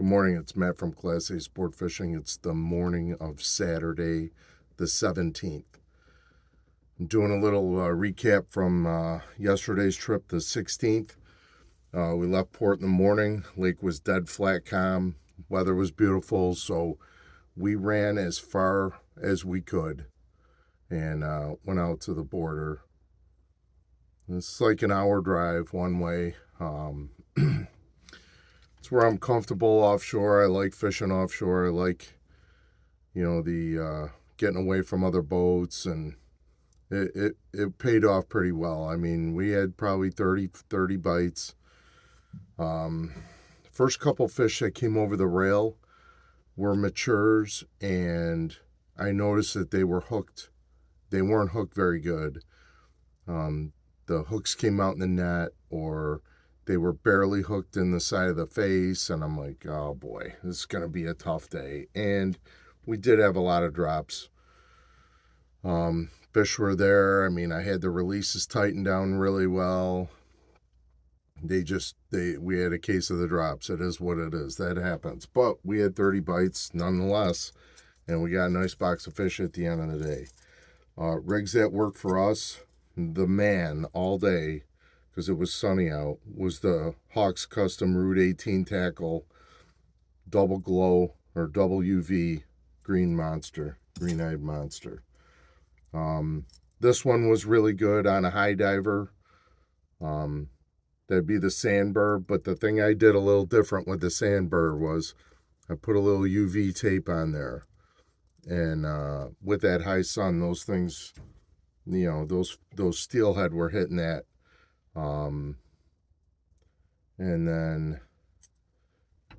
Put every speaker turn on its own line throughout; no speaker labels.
Good morning, it's Matt from Class A Sport Fishing. It's the morning of Saturday, the 17th. I'm doing a little recap from yesterday's trip, the 16th. We left port in the morning. Lake was dead flat calm. Weather was beautiful, so we ran as far as we could and went out to the border. It's like an hour drive one way. It's where I'm comfortable offshore. I like fishing offshore. I like, the getting away from other boats, and it paid off pretty well. I mean, we had probably 30 bites. First couple fish that came over the rail were matures, and I noticed that they were hooked. They weren't hooked very good. The hooks came out in the net, or they were barely hooked in the side of the face, and I'm like, oh boy, this is going to be a tough day. And we did have a lot of drops. Fish were there. I mean, I had the releases tightened down really well. We had a case of the drops. It is what it is. That happens. But we had 30 bites nonetheless, and we got a nice box of fish at the end of the day. Rigs that worked for us, the man all day, because it was sunny out, was the Hawks Custom Route 18 tackle, double glow or double UV green-eyed monster. This one was really good on a high diver. That'd be the sandburr, but the thing I did a little different with the sandburr was I put a little UV tape on there. And with that high sun, those things, those steelhead were hitting that. And then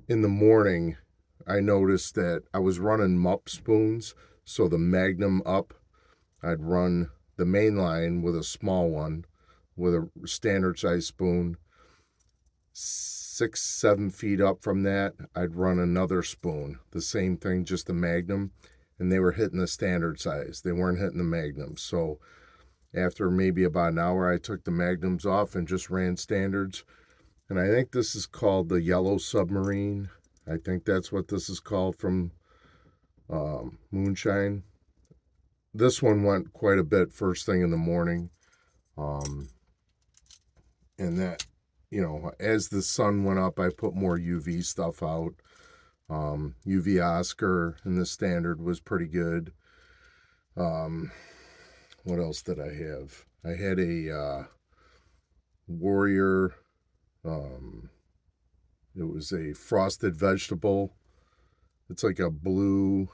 in the morning, I noticed that I was running mup spoons. So the Magnum up, I'd run the main line with a small one with a standard size spoon. 6-7 feet up from that, I'd run another spoon. The same thing, just the Magnum. And they were hitting the standard size. They weren't hitting the Magnums. So after maybe about an hour, I took the Magnums off and just ran standards. And I think this is called the Yellow Submarine. I think that's what this is called from Moonshine. This one went quite a bit first thing in the morning. And that, as the sun went up, I put more UV stuff out. UV Oscar in the standard was pretty good. What else did I have? I had a Warrior. It was a frosted vegetable. It's like a blue,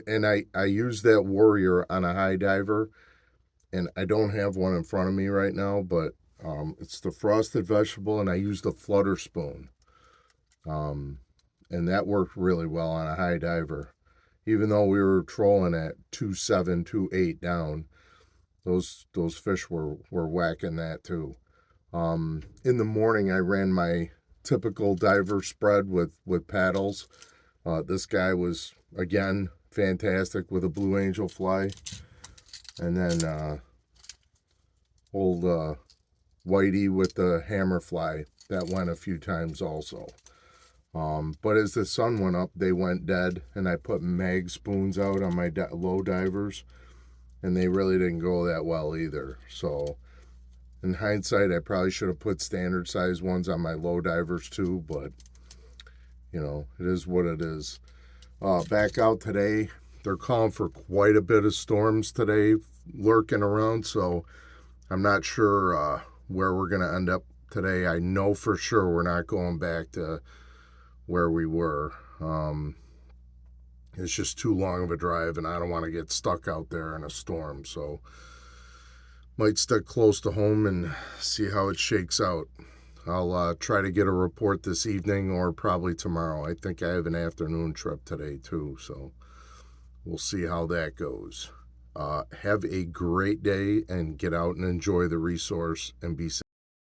and I used that Warrior on a high diver, and I don't have one in front of me right now, but it's the frosted vegetable, and I used the flutter spoon. And that worked really well on a high diver. Even though we were trolling at 2.7, 2.8 down, those fish were whacking that too. In the morning, I ran my typical diver spread with paddles. This guy was, again, fantastic with a Blue Angel fly. And then old Whitey with the hammer fly. That went a few times also. But as the sun went up, they went dead, and I put mag spoons out on my low divers, and they really didn't go that well either. So in hindsight, I probably should have put standard size ones on my low divers too, but it is what it is. Back out today, they're calling for quite a bit of storms today lurking around, so I'm not sure where we're going to end up today. I know for sure we're not going back to where we were. It's just too long of a drive, and I don't want to get stuck out there in a storm, so might stick close to home and see how it shakes out. I'll try to get a report this evening or probably tomorrow. I think I have an afternoon trip today too, so we'll see how that goes. Have a great day and get out and enjoy the resource and be safe.